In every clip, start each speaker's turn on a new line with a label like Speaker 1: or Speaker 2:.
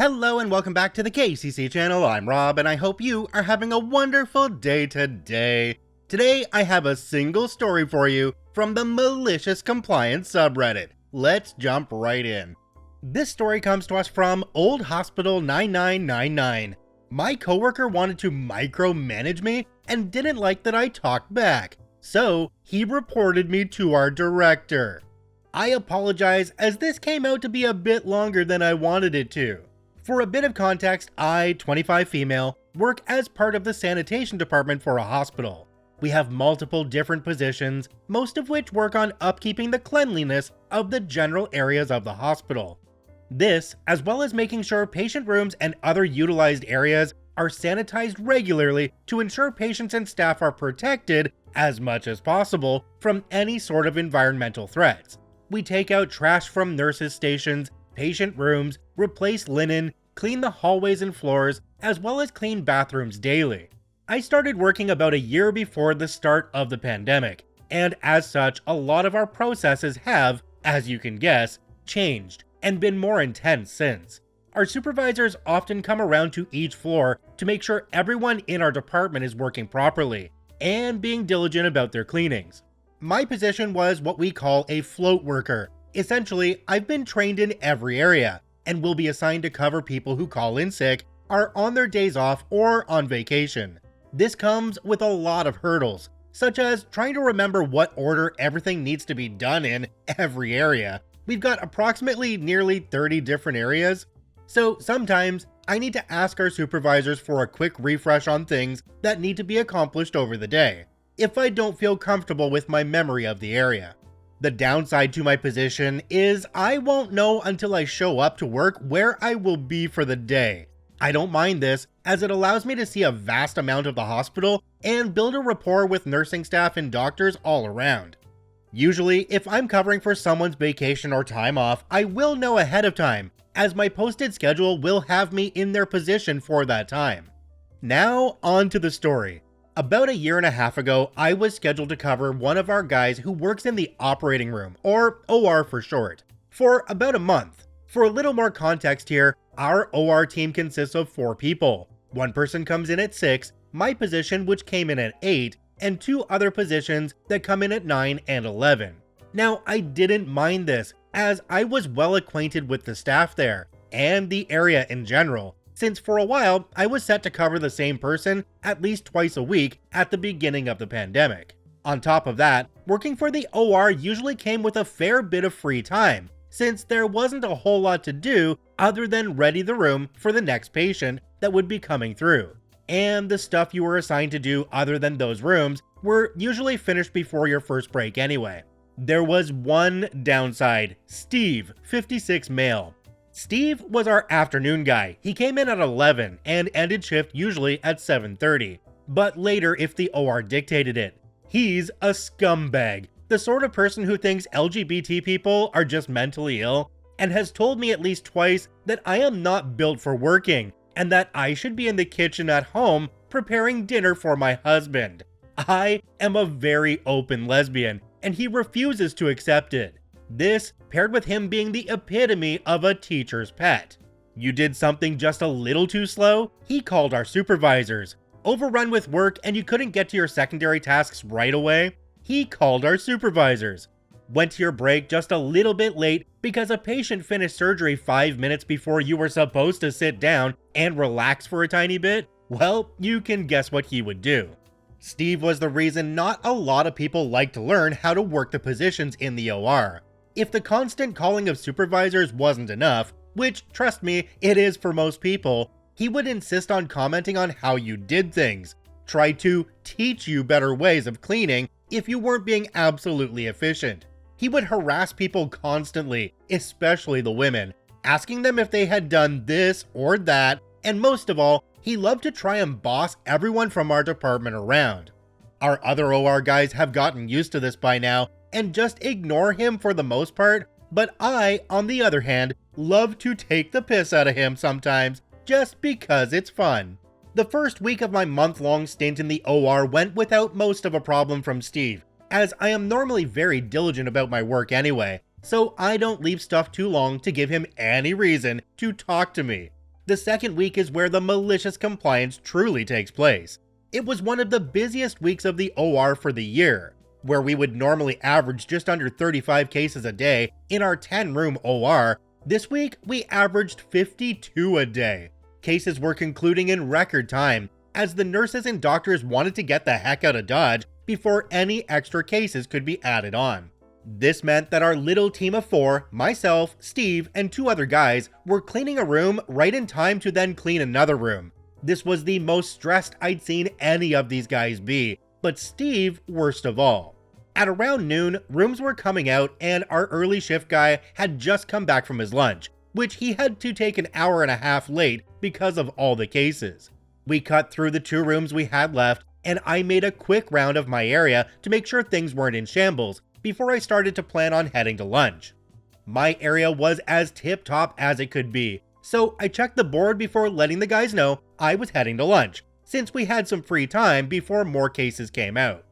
Speaker 1: Hello and welcome back to the KCC channel. I'm Rob and I hope you are having a wonderful day today. Today I have a single story for you from the MaliciousCompliance subreddit. Let's jump right in. This story comes to us from Old Hospital 9999. My coworker wanted to micromanage me and didn't like that I talked back, so he reported me to our director. I apologize as this came out to be a bit longer than I wanted it to. For a bit of context, I, 25 female, work as part of the sanitation department for a hospital. We have multiple different positions, most of which work on upkeeping the cleanliness of the general areas of the hospital. This, as well as making sure patient rooms and other utilized areas are sanitized regularly to ensure patients and staff are protected as much as possible from any sort of environmental threats. We take out trash from nurses' stations, patient rooms, replace linen, clean the hallways and floors, as well as clean bathrooms daily. I started working about a year before the start of the pandemic, and as such, a lot of our processes have, as you can guess, changed and been more intense since. Our supervisors often come around to each floor to make sure everyone in our department is working properly and being diligent about their cleanings. My position was what we call a float worker. Essentially, I've been trained in every area and will be assigned to cover people who call in sick, are on their days off, or on vacation. This comes with a lot of hurdles, such as trying to remember what order everything needs to be done in every area. We've got approximately nearly 30 different areas, so sometimes I need to ask our supervisors for a quick refresh on things that need to be accomplished over the day, if I don't feel comfortable with my memory of the area. The downside to my position is I won't know until I show up to work where I will be for the day. I don't mind this, as it allows me to see a vast amount of the hospital and build a rapport with nursing staff and doctors all around. Usually, if I'm covering for someone's vacation or time off, I will know ahead of time, as my posted schedule will have me in their position for that time. Now, on to the story. About a year and a half ago, I was scheduled to cover one of our guys who works in the operating room, or OR for short, for about a month. For a little more context here, our OR team consists of 4 people. One person comes in at 6, my position which came in at 8, and 2 other positions that come in at 9 and 11. Now, I didn't mind this, as I was well acquainted with the staff there, and the area in general, since for a while I was set to cover the same person at least twice a week at the beginning of the pandemic. On top of that, working for the OR usually came with a fair bit of free time, since there wasn't a whole lot to do other than ready the room for the next patient that would be coming through. And the stuff you were assigned to do other than those rooms were usually finished before your first break anyway. There was one downside: Steve, 56 male. Steve was our afternoon guy. He came in at 11 and ended shift usually at 7:30, but later if the OR dictated it. He's a scumbag, the sort of person who thinks LGBT people are just mentally ill, and has told me at least twice that I am not built for working, and that I should be in the kitchen at home preparing dinner for my husband. I am a very open lesbian, and he refuses to accept it. This, paired with him being the epitome of a teacher's pet. You did something just a little too slow, he called our supervisors. Overrun with work and you couldn't get to your secondary tasks right away, he called our supervisors. Went to your break just a little bit late because a patient finished surgery 5 minutes before you were supposed to sit down and relax for a tiny bit, well, you can guess what he would do. Steve was the reason not a lot of people like to learn how to work the positions in the OR. If the constant calling of supervisors wasn't enough, which, trust me, it is for most people, he would insist on commenting on how you did things, try to teach you better ways of cleaning if you weren't being absolutely efficient. He would harass people constantly, especially the women, asking them if they had done this or that, and most of all, he loved to try and boss everyone from our department around. Our other OR guys have gotten used to this by now, and just ignore him for the most part, but I, on the other hand, love to take the piss out of him sometimes, just because it's fun. The first week of my month-long stint in the OR went without most of a problem from Steve, as I am normally very diligent about my work anyway, so I don't leave stuff too long to give him any reason to talk to me. The second week is where the malicious compliance truly takes place. It was one of the busiest weeks of the OR for the year, where we would normally average just under 35 cases a day in our 10-room OR. This week, we averaged 52 a day. Cases were concluding in record time, as the nurses and doctors wanted to get the heck out of Dodge before any extra cases could be added on. This meant that our little team of 4, myself, Steve, and 2 other guys, were cleaning a room right in time to then clean another room. This was the most stressed I'd seen any of these guys be, but Steve worst of all. At around noon, rooms were coming out and our early shift guy had just come back from his lunch, which he had to take an hour and a half late because of all the cases. We cut through the 2 rooms we had left, and I made a quick round of my area to make sure things weren't in shambles before I started to plan on heading to lunch. My area was as tip-top as it could be, so I checked the board before letting the guys know I was heading to lunch, since we had some free time before more cases came out.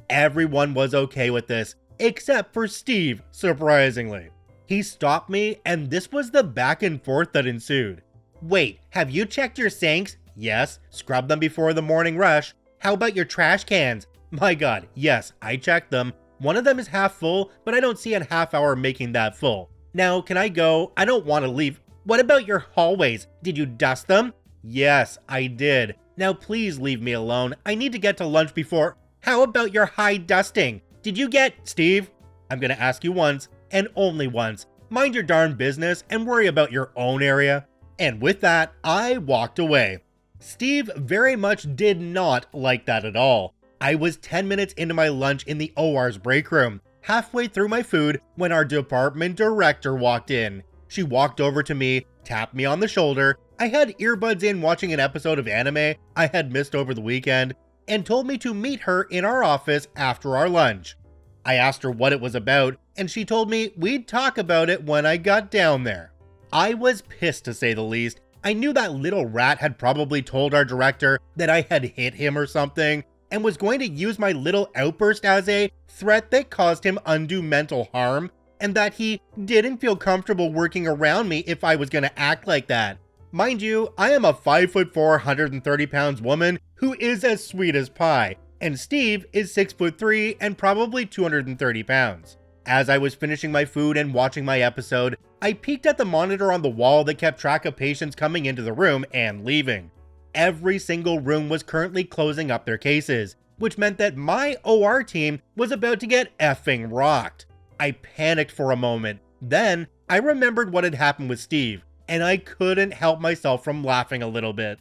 Speaker 1: Everyone was okay with this, except for Steve, surprisingly. He stopped me, and this was the back and forth that ensued. Wait, have you checked your sinks? Yes. Scrub them before the morning rush. How about your trash cans? My god, yes, I checked them. One of them is half full, but I don't see a half hour making that full. Now, can I go? I don't want to leave. What about your hallways? Did you dust them? Yes, I did. Now please leave me alone. I need to get to lunch before. How about your high dusting? Did you get... Steve, I'm gonna ask you once, and only once. Mind your darn business and worry about your own area. And with that, I walked away. Steve very much did not like that at all. I was 10 minutes into my lunch in the OR's break room, halfway through my food, when our department director walked in. She walked over to me, tapped me on the shoulder. I had earbuds in watching an episode of anime I had missed over the weekend, and told me to meet her in our office after our lunch. I asked her what it was about, and she told me we'd talk about it when I got down there. I was pissed, to say the least. I knew that little rat had probably told our director that I had hit him or something, and was going to use my little outburst as a threat that caused him undue mental harm, and that he didn't feel comfortable working around me if I was going to act like that. Mind you, I am a 5'4", 130 pounds woman who is as sweet as pie, and Steve is 6'3" and probably 230 pounds. As I was finishing my food and watching my episode, I peeked at the monitor on the wall that kept track of patients coming into the room and leaving. Every single room was currently closing up their cases, which meant that my OR team was about to get effing rocked. I panicked for a moment. Then, I remembered what had happened with Steve, and I couldn't help myself from laughing a little bit.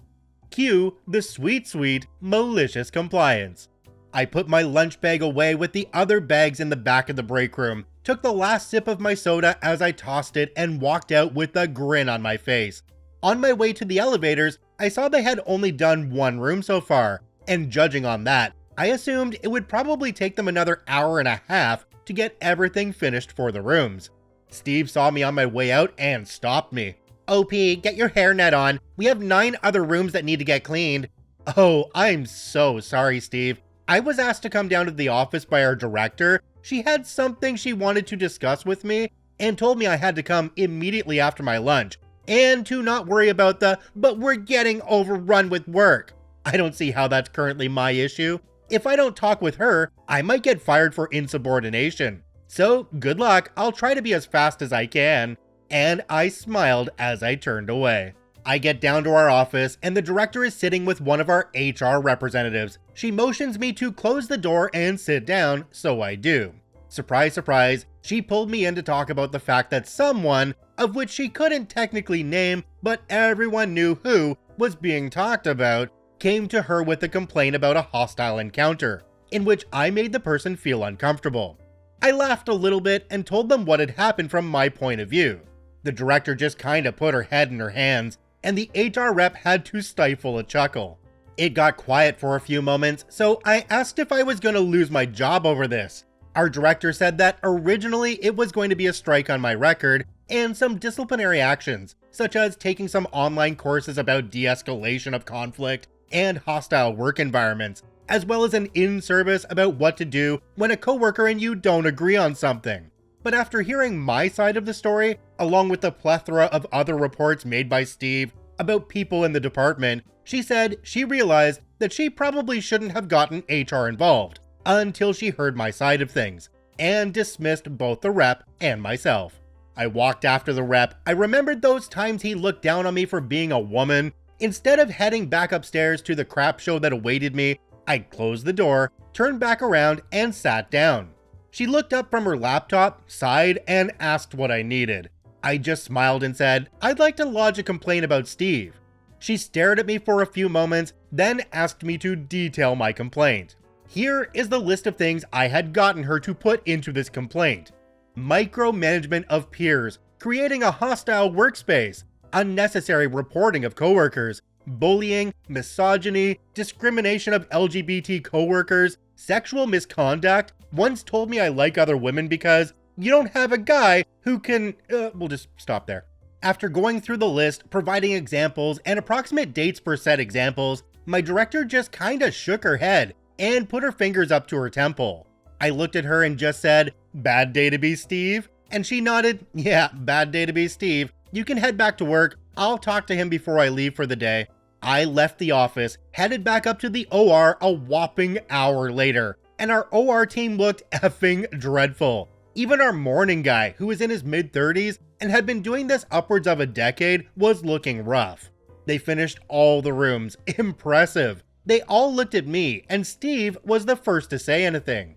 Speaker 1: Cue the sweet, malicious compliance. I put my lunch bag away with the other bags in the back of the break room, took the last sip of my soda as I tossed it, and walked out with a grin on my face. On my way to the elevators, I saw they had only done 1 room so far, and judging on that, I assumed it would probably take them another hour and a half to get everything finished for the rooms. Steve saw me on my way out and stopped me. OP, get your hairnet on. We have 9 other rooms that need to get cleaned. Oh, I'm so sorry, Steve. I was asked to come down to the office by our director. She had something she wanted to discuss with me and told me I had to come immediately after my lunch and to not worry about but we're getting overrun with work. I don't see how that's currently my issue. If I don't talk with her, I might get fired for insubordination. So good luck. I'll try to be as fast as I can. And I smiled as I turned away. I get down to our office and the director is sitting with one of our HR representatives. She motions me to close the door and sit down, so I do. Surprise, surprise, she pulled me in to talk about the fact that someone, of which she couldn't technically name, but everyone knew who, was being talked about, came to her with a complaint about a hostile encounter, in which I made the person feel uncomfortable. I laughed a little bit and told them what had happened from my point of view. The director just kinda put her head in her hands, and the HR rep had to stifle a chuckle. It got quiet for a few moments, so I asked if I was gonna lose my job over this. Our director said that originally it was going to be a strike on my record and some disciplinary actions, such as taking some online courses about de-escalation of conflict and hostile work environments, as well as an in-service about what to do when a coworker and you don't agree on something. But after hearing my side of the story, along with the plethora of other reports made by Steve, about people in the department, she said she realized that she probably shouldn't have gotten HR involved until she heard my side of things, and dismissed both the rep and myself. I walked after the rep. I remembered those times he looked down on me for being a woman. Instead of heading back upstairs to the crap show that awaited me, I closed the door, turned back around, and sat down. She looked up from her laptop, sighed, and asked what I needed. I just smiled and said, "I'd like to lodge a complaint about Steve." She stared at me for a few moments, then asked me to detail my complaint. Here is the list of things I had gotten her to put into this complaint: micromanagement of peers, creating a hostile workspace, unnecessary reporting of coworkers, bullying, misogyny, discrimination of LGBT coworkers, sexual misconduct, once told me I like other women because you don't have a guy who can, we'll just stop there. After going through the list, providing examples and approximate dates for said examples, my director just kinda shook her head and put her fingers up to her temple. I looked at her and just said, "Bad day to be Steve?" And she nodded, "Yeah, bad day to be Steve. You can head back to work. I'll talk to him before I leave for the day." I left the office, headed back up to the OR a whopping hour later, and our OR team looked effing dreadful. Even our morning guy, who was in his mid-30s and had been doing this upwards of a decade, was looking rough. They finished all the rooms. Impressive. They all looked at me, and Steve was the first to say anything.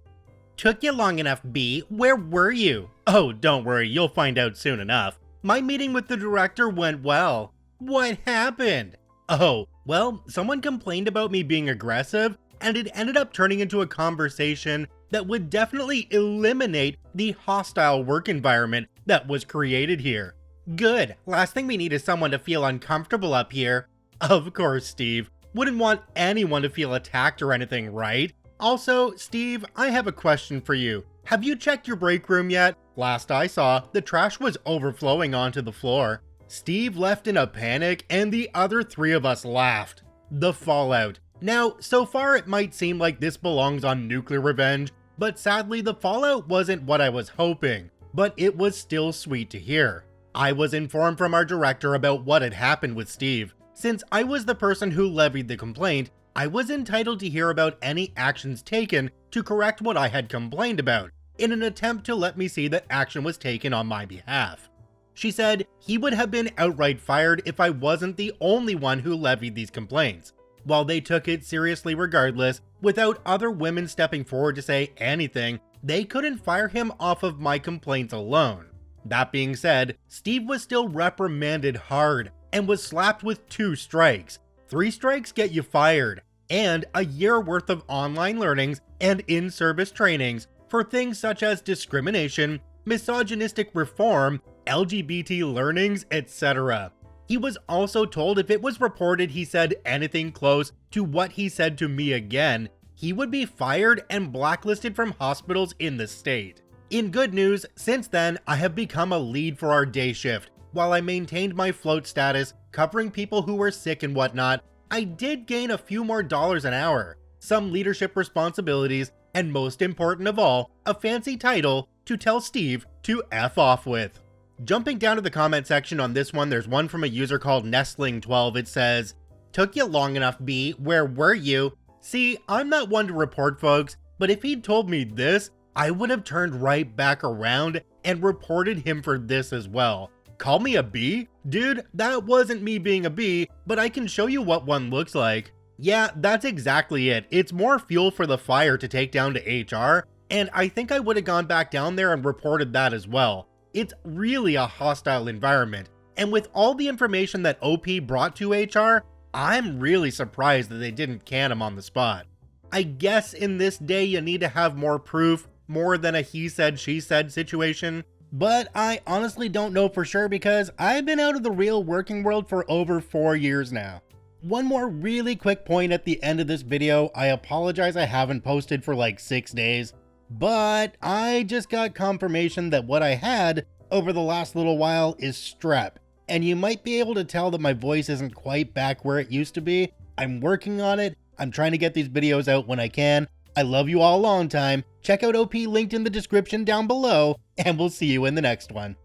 Speaker 1: "Took you long enough, B. Where were you?" "Oh, don't worry, you'll find out soon enough. My meeting with the director went well." "What happened?" "Oh, well, someone complained about me being aggressive, and it ended up turning into a conversation that would definitely eliminate the hostile work environment that was created here." "Good. Last thing we need is someone to feel uncomfortable up here." "Of course, Steve. Wouldn't want anyone to feel attacked or anything, right? Also, Steve, I have a question for you. Have you checked your break room yet? Last I saw, the trash was overflowing onto the floor." Steve left in a panic, and the other three of us laughed. The fallout. Now, so far it might seem like this belongs on Nuclear Revenge, but sadly the fallout wasn't what I was hoping, but it was still sweet to hear. I was informed from our director about what had happened with Steve. Since I was the person who levied the complaint, I was entitled to hear about any actions taken to correct what I had complained about, in an attempt to let me see that action was taken on my behalf. She said he would have been outright fired if I wasn't the only one who levied these complaints. While they took it seriously regardless, without other women stepping forward to say anything, they couldn't fire him off of my complaints alone. That being said, Steve was still reprimanded hard and was slapped with 2 strikes. 3 strikes get you fired, and a year worth of online learnings and in-service trainings for things such as discrimination, misogynistic reform, LGBT learnings, etc. He was also told if it was reported he said anything close to what he said to me again, he would be fired and blacklisted from hospitals in the state. In good news, since then, I have become a lead for our day shift. While I maintained my float status, covering people who were sick and whatnot, I did gain a few more dollars an hour, some leadership responsibilities, and most important of all, a fancy title to tell Steve to F off with. Jumping down to the comment section on this one, there's one from a user called Nestling12. It says, "Took you long enough, B. Where were you?" See, I'm not one to report folks, but if he'd told me this, I would have turned right back around and reported him for this as well. Call me a B? Dude, that wasn't me being a B, but I can show you what one looks like. Yeah, that's exactly it. It's more fuel for the fire to take down to HR, and I think I would have gone back down there and reported that as well. It's really a hostile environment, and with all the information that OP brought to HR, I'm really surprised that they didn't can him on the spot. I guess in this day you need to have more proof, more than a he said, she said situation, but I honestly don't know for sure because I've been out of the real working world for over 4 years now. One more really quick point at the end of this video. I apologize I haven't posted for like 6 days, but I just got confirmation that what I had over the last little while is strep. And you might be able to tell that my voice isn't quite back where it used to be. I'm working on it. I'm trying to get these videos out when I can. I love you all a long time. Check out OP linked in the description down below, and we'll see you in the next one.